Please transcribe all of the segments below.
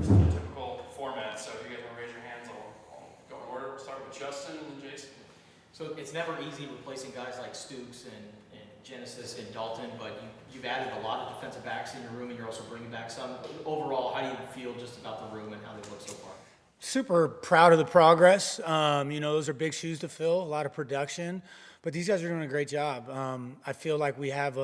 typical format. So if you guys want to raise your hands, I'll go in order. We'll start with Justin and then Jason. So it's never easy replacing guys like Stooks and Genesis and Dalton, but you've added a lot of defensive backs in your room, and you're also bringing back some. Overall, how do you feel just about the room and how they look so far? Super proud of the progress. Those are big shoes to fill, a lot of production, but these guys are doing a great job. I feel like we have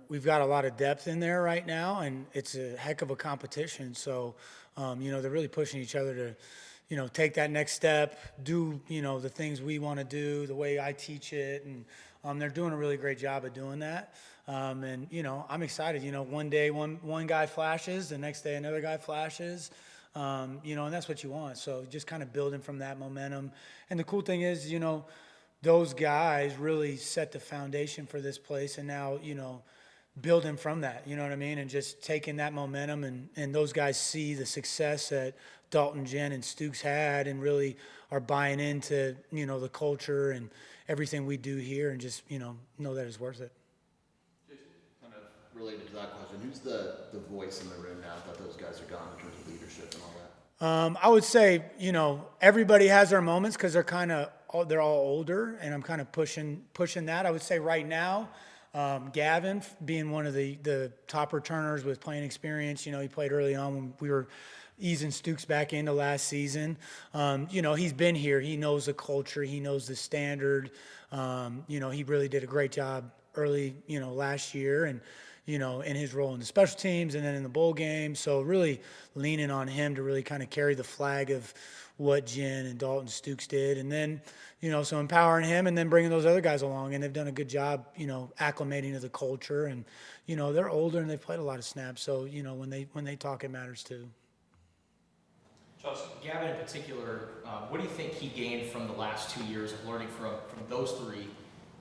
we've got a lot of depth in there right now, and it's a heck of a competition. So, they're really pushing each other to, take that next step, do, the things we want to do, the way I teach it. And they're doing a really great job of doing that. I'm excited. One day one guy flashes, the next day another guy flashes. And that's what you want. So just kind of building from that momentum. And the cool thing is, those guys really set the foundation for this place. And now, building from that, you know what I mean? And just taking that momentum and those guys see the success that Dalton, Jen, and Stooks had and really are buying into, the culture and everything we do here and just, know that it's worth it. Jason, kind of related to that question, who's the voice in the room now that those guys are gone in terms of leadership and all that? I would say, everybody has their moments because they're all older, and I'm kind of pushing that. I would say right now, Gavin being one of the top returners with playing experience. He played early on when we were easing Stooks back into last season. He's been here. He knows the culture. He knows the standard. He really did a great job early, last year and, in his role in the special teams and then in the bowl game. So really leaning on him to really kind of carry the flag of what Jen and Dalton Stooks did. And then, so empowering him and then bringing those other guys along. And they've done a good job, acclimating to the culture. And, they're older and they've played a lot of snaps. So, when they talk, it matters too. Justin, Gavin in particular, what do you think he gained from the last 2 years of learning from those three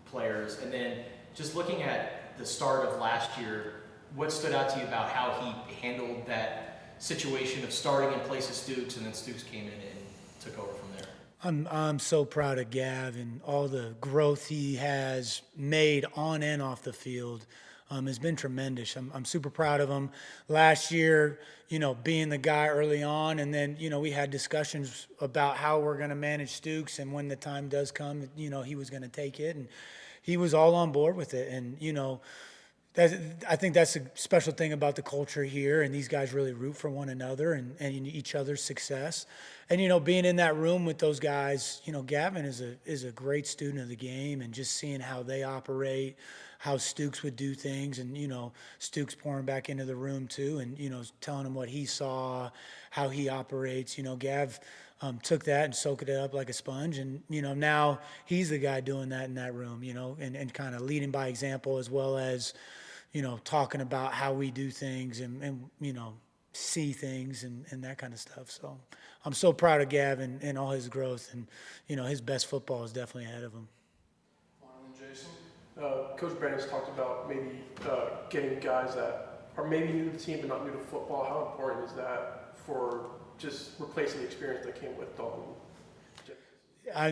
players? And then just looking at the start of last year, what stood out to you about how he handled that situation of starting in place of Stooks and then Stooks came in and took over from there? I'm so proud of Gav and all the growth he has made on and off the field. Has been tremendous. I'm super proud of him. Last year, being the guy early on, and then, we had discussions about how we're going to manage Stooks, and when the time does come, he was going to take it, and he was all on board with it. And, I think that's a special thing about the culture here, and these guys really root for one another and each other's success. And, being in that room with those guys, Gavin is a great student of the game, and just seeing how they operate, how Stooks would do things, and, Stooks pouring back into the room too, and, telling him what he saw, how he operates. Gav took that and soaked it up like a sponge, and, now he's the guy doing that in that room, and kind of leading by example, as well as, talking about how we do things and see things and that kind of stuff. So I'm so proud of Gavin and all his growth, and, his best football is definitely ahead of him. Jason. Coach Brennan's talked about maybe getting guys that are maybe new to the team but not new to football. How important is that for just replacing the experience that came with Dalton?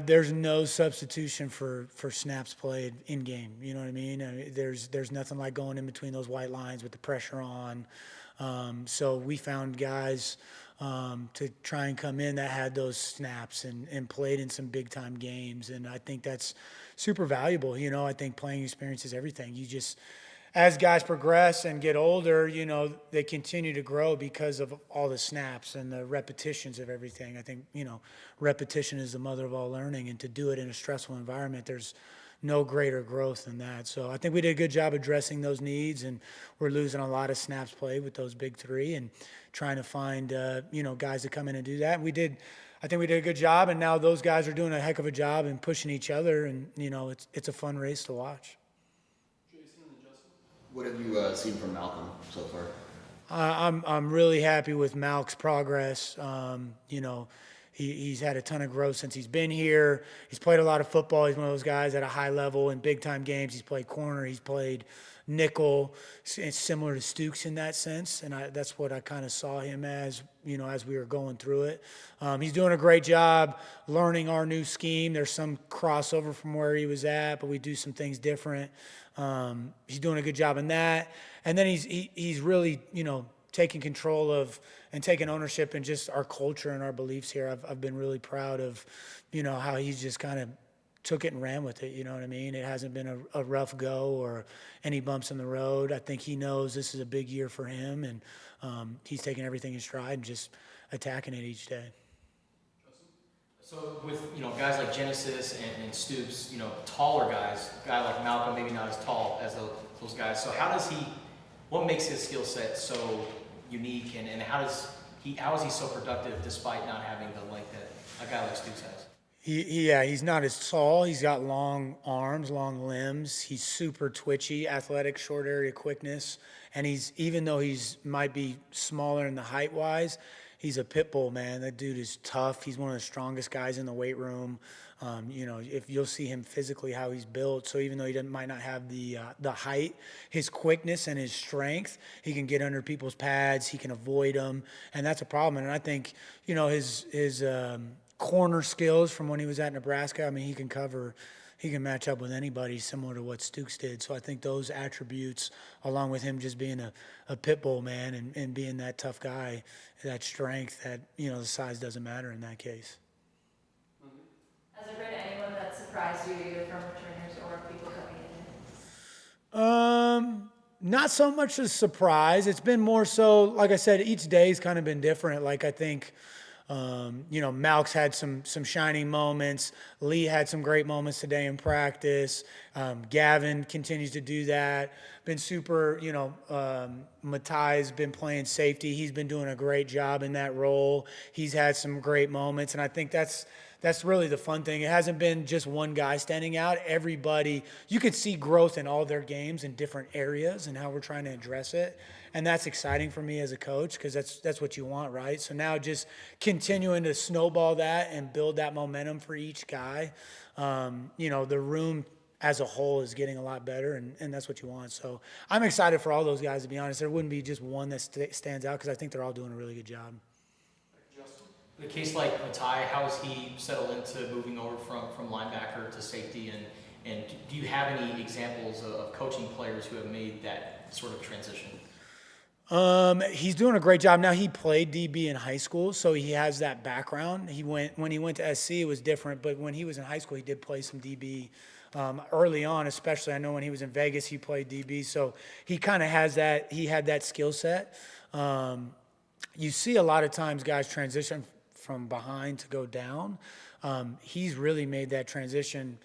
There's no substitution for snaps played in game. You know what I mean? There's nothing like going in between those white lines with the pressure on. So we found guys to try and come in that had those snaps and played in some big time games. And I think that's super valuable. I think playing experience is everything. You just, as guys progress and get older, they continue to grow because of all the snaps and the repetitions of everything. I think, repetition is the mother of all learning, and to do it in a stressful environment, there's no greater growth than that. So I think we did a good job addressing those needs, and we're losing a lot of snaps played with those big three and trying to find, guys to come in and do that. I think we did a good job, and now those guys are doing a heck of a job and pushing each other, and, it's a fun race to watch. What have you seen from Malcolm so far? I'm really happy with Malk's progress. He's had a ton of growth since he's been here. He's played a lot of football. He's one of those guys at a high level in big time games. He's played corner. He's played nickel. It's similar to Stooks in that sense, and that's what I kind of saw him as, as we were going through it. He's doing a great job learning our new scheme. There's some crossover from where he was at, but we do some things different. He's doing a good job in that. And then he's really, taking control of and taking ownership in just our culture and our beliefs here. I've been really proud of, how he's just kind of took it and ran with it. You know what I mean? It hasn't been a rough go or any bumps in the road. I think he knows this is a big year for him, and he's taking everything in stride and just attacking it each day. So with guys like Genesis and Stoops, taller guys, a guy like Malcolm maybe not as tall as those guys. So what makes his skill set so unique, and how is he so productive despite not having the length that a guy like Stoops has? He's not as tall. He's got long arms, long limbs. He's super twitchy, athletic, short area quickness, and even though he's might be smaller in the height wise, he's a pit bull, man. That dude is tough. He's one of the strongest guys in the weight room. If you'll see him physically, how he's built. So even though he might not have the height, his quickness and his strength, he can get under people's pads. He can avoid them, and that's a problem. And I think his corner skills from when he was at Nebraska. I mean, he can match up with anybody, similar to what Stooks did. So I think those attributes, along with him just being a pit bull, man, and being that tough guy, that strength, that, the size doesn't matter in that case. Has there been anyone that surprised you, either from returners or people coming in? Not so much a surprise. It's been more so, like I said, each day's kind of been different. Like I think, Malk's had some shining moments. Lee had some great moments today in practice. Gavin continues to do that. Been super, Matai's been playing safety. He's been doing a great job in that role. He's had some great moments, and I think that's really the fun thing. It hasn't been just one guy standing out. Everybody, you could see growth in all their games in different areas and how we're trying to address it. And that's exciting for me as a coach, because that's what you want, right? So now just continuing to snowball that and build that momentum for each guy. The room as a whole is getting a lot better, and that's what you want. So I'm excited for all those guys, to be honest. There wouldn't be just one that stands out, because I think they're all doing a really good job. In a case like Matai, how has he settled into moving over from linebacker to safety? And do you have any examples of coaching players who have made that sort of transition? He's doing a great job. Now, he played DB in high school, so he has that background. When he went to SC, it was different, but when he was in high school, he did play some DB early on, especially. I know when he was in Vegas, he played DB, so he kind of has that. He had that skill set. You see a lot of times guys transition from behind to go down. He's really made that transition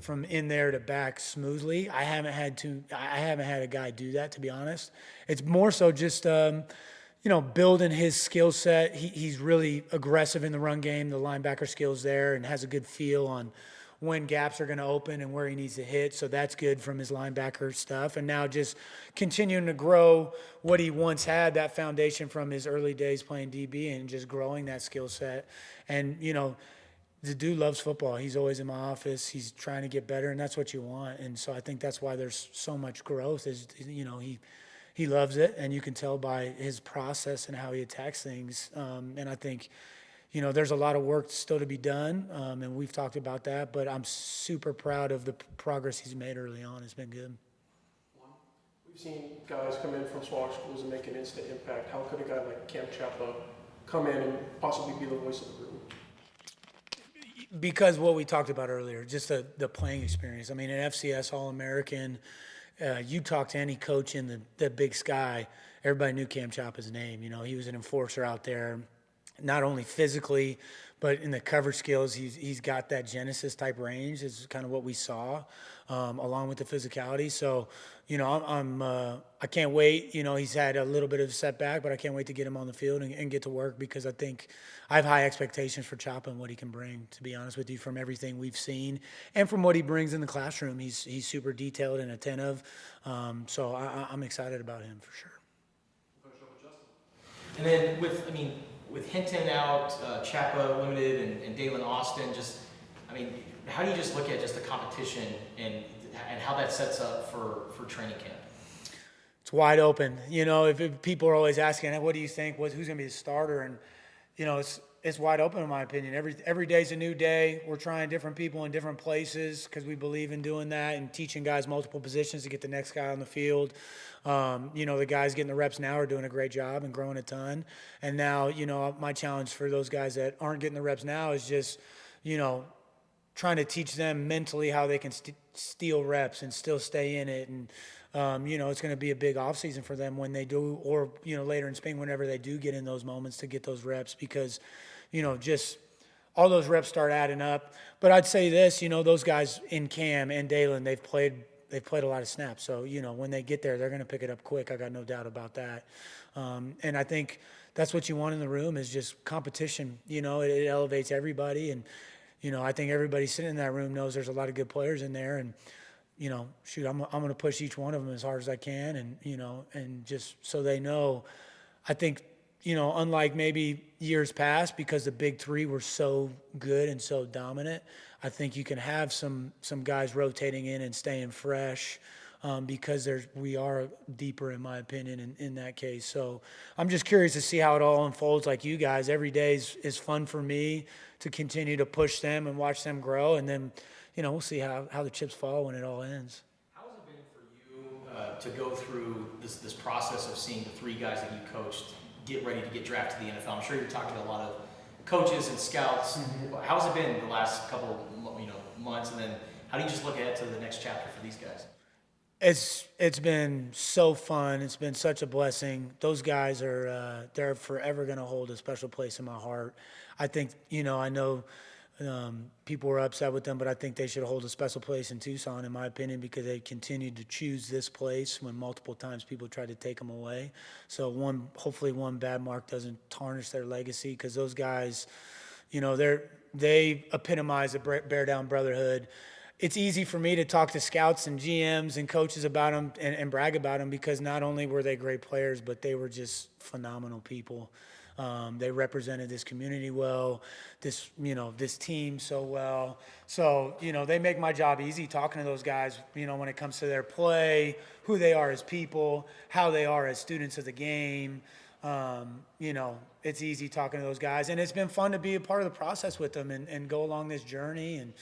from in there to back smoothly. I haven't had a guy do that, to be honest. It's more so just building his skill set. He's really aggressive in the run game. The linebacker skills there, and has a good feel on when gaps are going to open and where he needs to hit. So that's good from his linebacker stuff. And now just continuing to grow what he once had, that foundation from his early days playing DB, and just growing that skill set. And, the dude loves football. He's always in my office. He's trying to get better, and that's what you want. And so I think that's why there's so much growth is, he loves it, and you can tell by his process and how he attacks things. And I think, there's a lot of work still to be done, and we've talked about that, but I'm super proud of the progress he's made early on. It's been good. We've seen guys come in from smaller schools and make an instant impact. How could a guy like Cam Chapa come in and possibly be the voice of the room? Because what we talked about earlier, just the playing experience. I mean, an FCS All-American, you talk to any coach in the Big Sky, everybody knew Cam Chapa's name. He was an enforcer out there, not only physically, but in the coverage skills. He's got that Genesis type range is kind of what we saw, along with the physicality. So, I can't wait. He's had a little bit of a setback, but I can't wait to get him on the field and get to work, because I think I have high expectations for Chapa and what he can bring, to be honest with you, from everything we've seen and from what he brings in the classroom. He's super detailed and attentive. So I'm excited about him for sure. And then with Hinton out, Chapa limited, and Dalen Austin, how do you just look at just the competition and how that sets up for training camp? It's wide open. If people are always asking, what do you think? Who's going to be the starter? And, it's wide open in my opinion. Every day's a new day. We're trying different people in different places because we believe in doing that and teaching guys multiple positions to get the next guy on the field. The guys getting the reps now are doing a great job and growing a ton. And now, my challenge for those guys that aren't getting the reps now is just, trying to teach them mentally how they can steal reps and still stay in it. And, it's going to be a big offseason for them when they do, or, later in spring, whenever they do get in those moments to get those reps because, just all those reps start adding up. But I'd say this, those guys in Cam and Dalen, they've played a lot of snaps. So, when they get there, they're going to pick it up quick. I got no doubt about that. And I think that's what you want in the room is just competition. It elevates everybody. And, I think everybody sitting in that room knows there's a lot of good players in there. And, I'm going to push each one of them as hard as I can. And, and just so they know, I think, unlike maybe years past, because the big three were so good and so dominant, I think you can have some guys rotating in and staying fresh because we are deeper, in my opinion, in that case. So I'm just curious to see how it all unfolds like you guys. Every day is fun for me to continue to push them and watch them grow. And then, we'll see how the chips fall when it all ends. How has it been for you to go through this process of seeing the three guys that you coached get ready to get drafted to the NFL? I'm sure you're talking to a lot of coaches and scouts. Mm-hmm. How's it been the last couple months, and then how do you just look ahead to the next chapter for these guys? It's been so fun. It's been such a blessing. Those guys they're forever going to hold a special place in my heart. I think, I know people were upset with them, but I think they should hold a special place in Tucson, in my opinion, because they continued to choose this place when multiple times people tried to take them away. So hopefully one bad mark doesn't tarnish their legacy, because those guys, they epitomize the bear down brotherhood. It's easy for me to talk to scouts and GMs and coaches about them and brag about them, because not only were they great players, but they were just phenomenal people. They represented this community well, this team so well. So, they make my job easy talking to those guys, when it comes to their play, who they are as people, how they are as students of the game. It's easy talking to those guys. And it's been fun to be a part of the process with them and go along this journey and,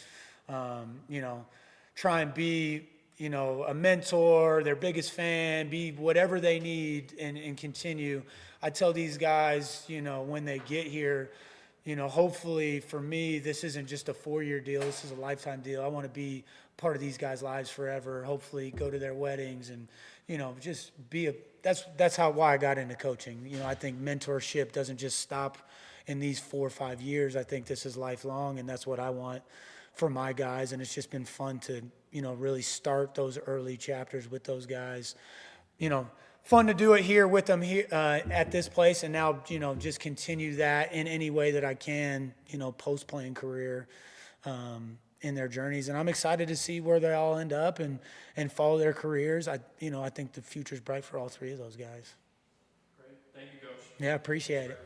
try and be, a mentor, their biggest fan, be whatever they need and continue. I tell these guys, when they get here, hopefully for me, this isn't just a 4-year deal. This is a lifetime deal. I want to be part of these guys' lives forever, hopefully go to their weddings and, just be that's why I got into coaching. I think mentorship doesn't just stop in these 4 or 5 years. I think this is lifelong, and that's what I want for my guys. And it's just been fun to, really start those early chapters with those guys. Fun to do it here with them here at this place, and now, just continue that in any way that I can, post-playing career in their journeys. And I'm excited to see where they all end up and follow their careers. I think the future's bright for all three of those guys. Great. Thank you, Coach. Yeah, appreciate it.